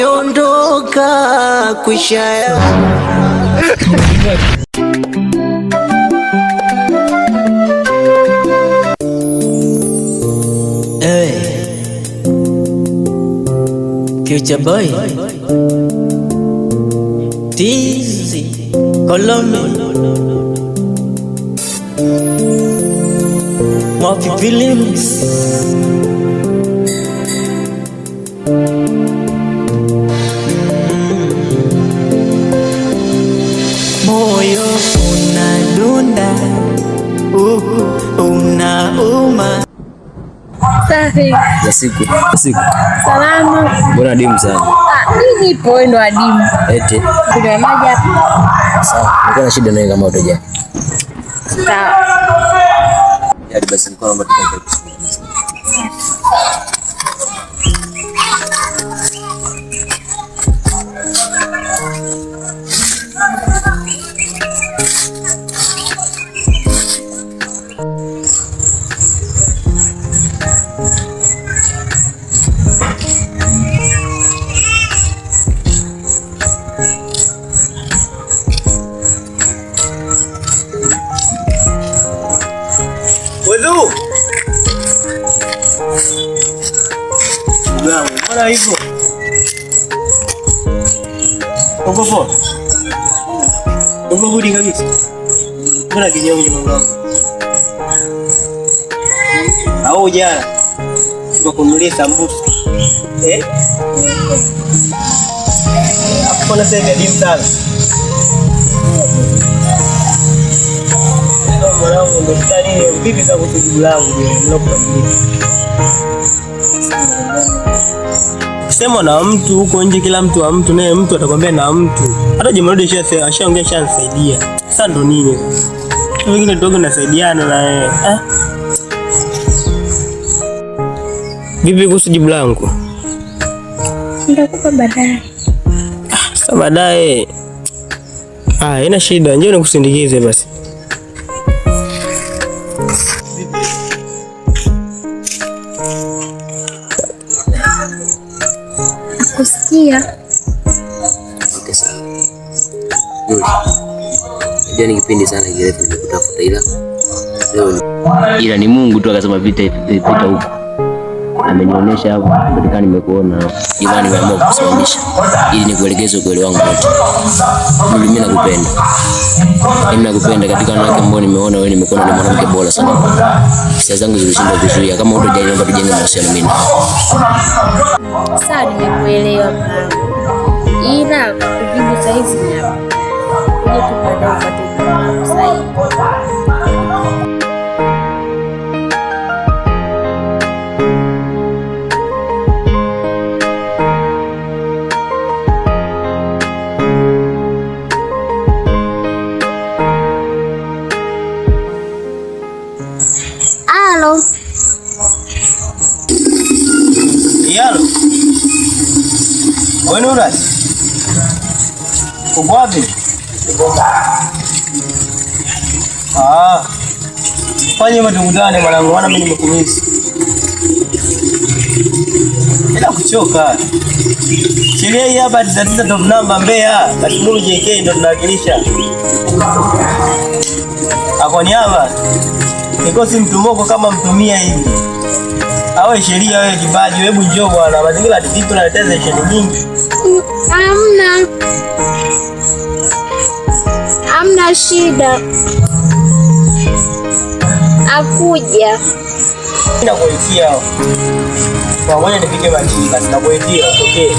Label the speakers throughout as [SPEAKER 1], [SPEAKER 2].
[SPEAKER 1] Ukiondoka kwisha ya Future boy Tizi Kolome Mwafi Films moyo unadunda unauma.
[SPEAKER 2] Safi.
[SPEAKER 3] Za siku.
[SPEAKER 2] Salama.
[SPEAKER 3] Mbona adimu sana?
[SPEAKER 2] Mimi nipo ndo adimu.
[SPEAKER 3] Eti.
[SPEAKER 2] Kuna maji hapa.
[SPEAKER 3] Sawa. Niko na shida naye kama utaja.
[SPEAKER 2] Sawa.
[SPEAKER 3] Yaani basi niko naomba tukae.
[SPEAKER 1] Wedu. Mbona hivyo? Uko poa? Uko gudi kabisa? Mbona kinyonge mwanangu? Au jana tukakununulia sambusa. Hapo na sasa ndimu sana. Mwanangu mtani vipi za kujibu langu ninakupangia. Sema na mtu huko nje, kila mtu wa mtu naye mtu atakwambia na mtu. Hata Jimrudi ashaongea shanisaidia. Sasa ndo nini? Wengine dogo nasaidiana na yeye. Vipi kuhusu jibu langu?
[SPEAKER 2] Nitakupa baadaye.
[SPEAKER 1] Sasa baadaye. Haina shida, njoo nikusindikize basi.
[SPEAKER 2] Kusikia.
[SPEAKER 3] Okay sawa. Ndio ni kipindi sana kile tunakutafuta ila ni Mungu tu akasema vita huko. Amenionyesha hapo katika nimekuona imani nimeamua kusimamisha ili nikuelekeze ukweli wangu wote. Mimi nakupenda. Mimi nakupenda katika wanawake ambao nimeona wewe nimekuona ni mwanamke bora sana. Hisia zangu zilishinda kuzuia kama utojali naomba tujenge mahusiano mimi.
[SPEAKER 2] Sawa, nimekuelewa mwanangu. Ila kujibu saizi ni hapa. Nije tupate upate sahihi. Halo.
[SPEAKER 1] Yalo. Wewe Nura. Uko wapi? Fanye matungudane mwanangu, maana mimi nimekumisi. Bila kuchoka. Sheria hii hapa tatiza top number Mbeya, Kashmuru JK ndo tunawakilisha. Akoni hapa. Nikosi mtumoko kama mtumia hivi. Awe sheria wewe kibaji, hebu njoo bwana. Mazingira ya tipi na leteza sheni nyingi.
[SPEAKER 2] Hamna shida. Akuja.
[SPEAKER 1] Nakuitia. Kwa moja nipige maji basi nakuitia, okay.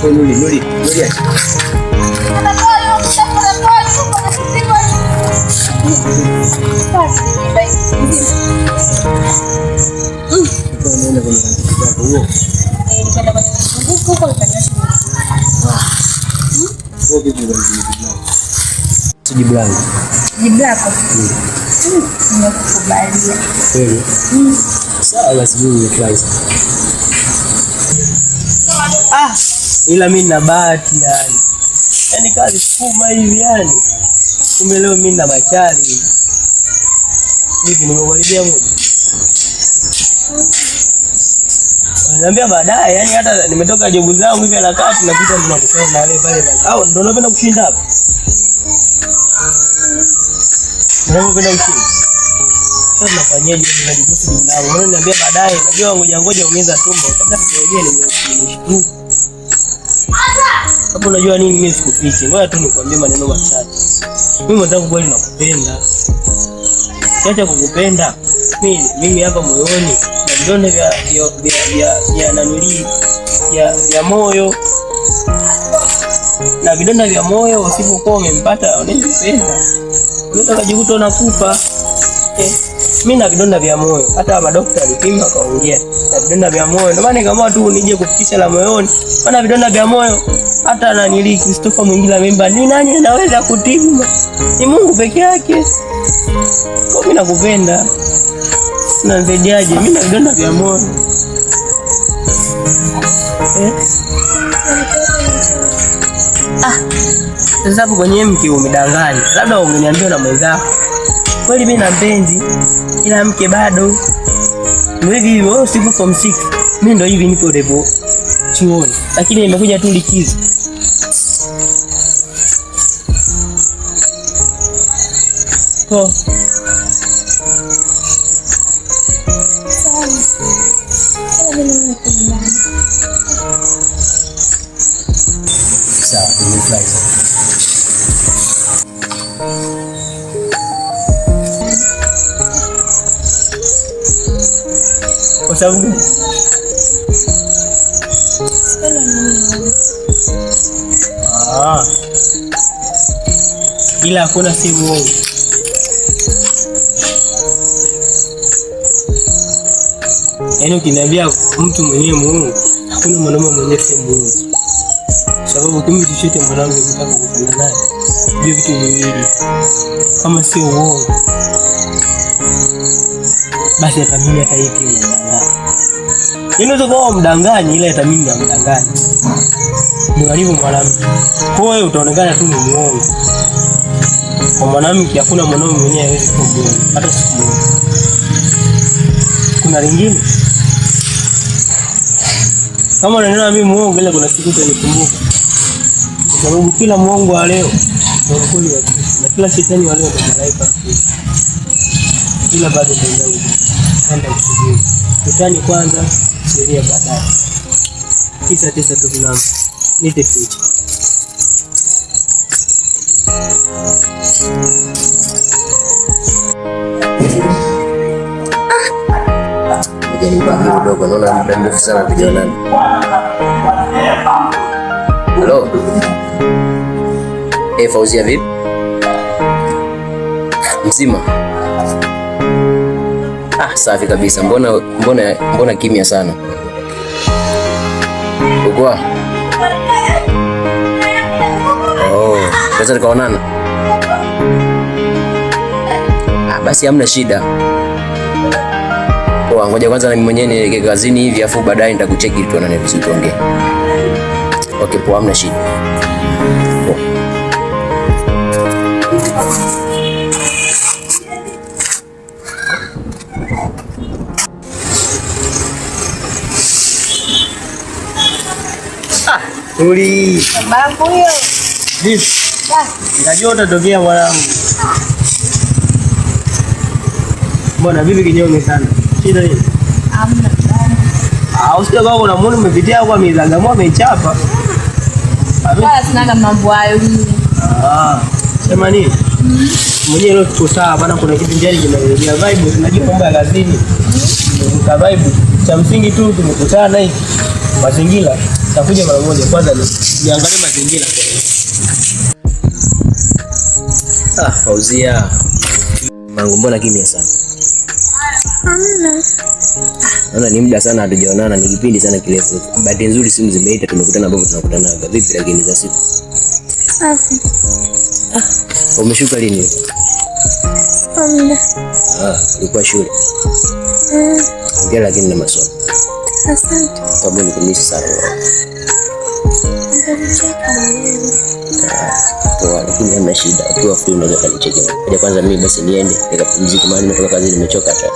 [SPEAKER 1] Nuri.
[SPEAKER 3] Jibu langu.
[SPEAKER 2] Jibu lako. Nimekukubalia.
[SPEAKER 3] Kweli? Sawa basi mimi nimefurahi.
[SPEAKER 1] Ila mimi nina bahati yani. Yaani kazi kubwa hivi yani. Kumbe leo mimi na machari. Hivi nimekuharibia muda. Niambia baadaye, yani hata nimetoka jobu zangu hivi harakati napita tunakutana na wewe pale pale. Au ndio unapenda kushinda hapa? Unapenda kushinda? Sasa nafanyaje ili najikuta jibu langu? Mbona niambia baadaye, najua ngoja umeza tumbo. Kabla sijaje nimeshtuka. Hapo unajua nini mimi sikufichi. Ngoja tu nikwambie maneno machache. Mimi mwenzangu kweli nakupenda. Kiacha kukupenda. Mimi hapa moyoni na vidonda vya moyo na vidonda vya moyo. Usipokuwa umempata unayempenda unaweza kujikuta unakufa. Mimi na vidonda vya moyo, hata madaktari pima kaongea na vidonda vya moyo. Ndio maana kama tu nije kufikisha la moyoni, maana vidonda vya moyo hata nanili Christopher mwingine amemba ni nani anaweza kutibu? Ni Mungu peke yake. Kwa mimi nakupenda. Unasaidiaje? Mimi na vidonda vya moyo. Sasa hapo kwenye mke umedanganya. Labda ungeniambia na mwenzako. Kweli mimi na mpenzi ila mke bado. Ndio hivi wewe siku form 6. Mimi ndio hivi nipo level chuoni. Lakini nimekuja tu likizo. Sawa. Kwa sababu ila hakuna si uongo. Yaani ukiniambia mtu mwenyewe Mungu, hakuna mwanaume mwenyewe si Mungu. Sababu kama chochote mwanangu ukitaka kukutana naye, hiyo vitu viwili kama sio uongo, basi hata mimi hata hiki mdanganya. Unaweza kuwa mdanganya ila hata mimi namdanganya. Ndio alivyo mwanamke. Kwa hiyo utaonekana tu ni muongo. Kwa mwanamke hakuna mwanaume mwenyewe hawezi kuwa muongo hata siku moja. Kuna lingine? Kama unaniona mimi muongo ila kuna siku utanikumbuka. Kwa sababu kila muongo wa leo ndio kweli wa kesho. Na kila shetani wa leo ndio malaika wa kesho. Kila bado ndio nenda kusubiri. Shetani kwanza, sheria baadaye. Kisa tu vinamo. Nite future.
[SPEAKER 3] Jadi bagi kidogo naona muda mrefu sana tujaonana. Halo. Fauzia vipi? Mzima? Safi kabisa. Mbona kimya sana? Ukwa? Sasa tukaonana. Basi hamna shida. Ngoja kwanza na mimi mwenyewe nielekee kazini hivi afu baadaye nitakucheki tuonane vizuri tuongee. Okay, poa, hamna shida.
[SPEAKER 1] Uli.
[SPEAKER 2] Babu huyo.
[SPEAKER 1] Vipi? Najua utatokea mwanangu. Mbona vipi kinyonge sana? Shida nini?
[SPEAKER 2] Hamna.
[SPEAKER 1] Usije kwa unamuona umepitia kwa mizangamua amechapa.
[SPEAKER 2] Wala sina mambo hayo mimi.
[SPEAKER 1] Sema nini? Mwenyewe leo tuko sawa bana, kuna kitu njiani kinaelekea vibe, tunajua mambo ya kazini. Tuka vibe. Cha msingi tu tumekutana hivi. Mazingira takuja mara moja kwanza niangalie mazingira.
[SPEAKER 3] Fauzia. Mangu mbona kimya sana?
[SPEAKER 2] Hamna.
[SPEAKER 3] Naona ni muda sana hatujaonana, ni kipindi sana kirefu. Bahati nzuri simu zimeita, tumekutana ambapo tunakutana. Vipi lakini za siku?
[SPEAKER 2] Safi.
[SPEAKER 3] Umeshuka lini?
[SPEAKER 2] Muda.
[SPEAKER 3] Ulikuwa shule? Ongea lakini na masomo.
[SPEAKER 2] Asante.
[SPEAKER 3] Kama nikumisi sana. Poa, lakini hamna shida. Ukiwa free unaweza kanicheki. Ngoja kwanza mimi basi niende nikapumzike, maana nimetoka kazi nimechoka hata.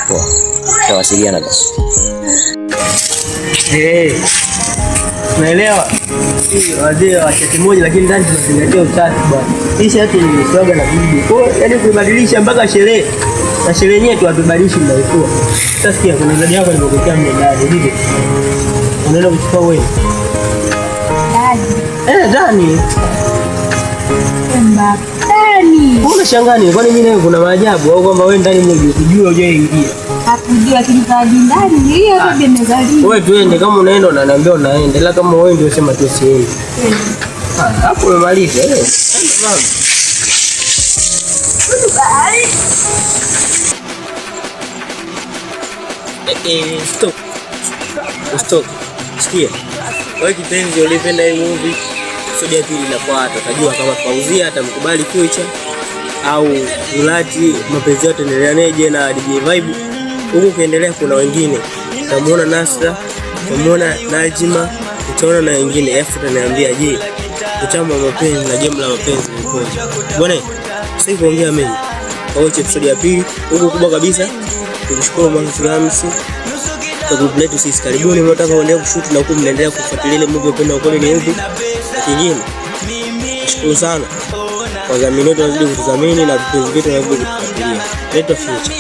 [SPEAKER 3] Poa. Tawasiliana basi.
[SPEAKER 1] Unaelewa? Wazee wa cheti moja lakini ndani tunazingatia usafi bwana. Hii shati ni swaga na bibi. Kwa hiyo yani kuibadilisha mpaka sherehe. Na sherehe yenyewe tu hatubadilishi mnaikuwa. Sasa sikia, kuna zawadi yako nimekuletea mjadala hivi. Unaenda kuchukua wewe? Ndani.
[SPEAKER 2] Ndani.
[SPEAKER 1] Unashangaa nini? Kwani mimi nawe kuna maajabu au kwamba wewe ndani mmoja kujua hujaingia?
[SPEAKER 2] Hakujua lakini kaji ndani hiyo bibi amezaliwa.
[SPEAKER 1] Wewe tuende, kama unaenda unaniambia unaenda. Ila kama wewe ndio sema tu siende. Hapo umemaliza. Stop. Stop. Sikia. Wewe kipenzi ulipenda hii movie. Episode ya pili inafuata. Utajua kama Fauzia atamkubali Future au Zulati mapenzi yote endeleaneje na DJ Vibe. Huko ukiendelea kuna wengine. Utamuona Nasra, utamuona Najima, utaona na wengine. Alafu utaniambia je, utamu wa mapenzi na game la mapenzi ni kweli? Bwana, sasa kuongea mengi. Kwa hiyo episode ya pili huko kubwa kabisa. Tunashukuru Mwanzo Films kwa group letu sisi. Karibuni mnataka kuendelea kushoot na huko mnaendelea kufuatilia ile movie upendo wa kweli ni upi. Kingine nashukuru sana kwa dhamini wetu, wazidi kutudhamini na vitu vyetu vinavyokufuatilia. Leto Future.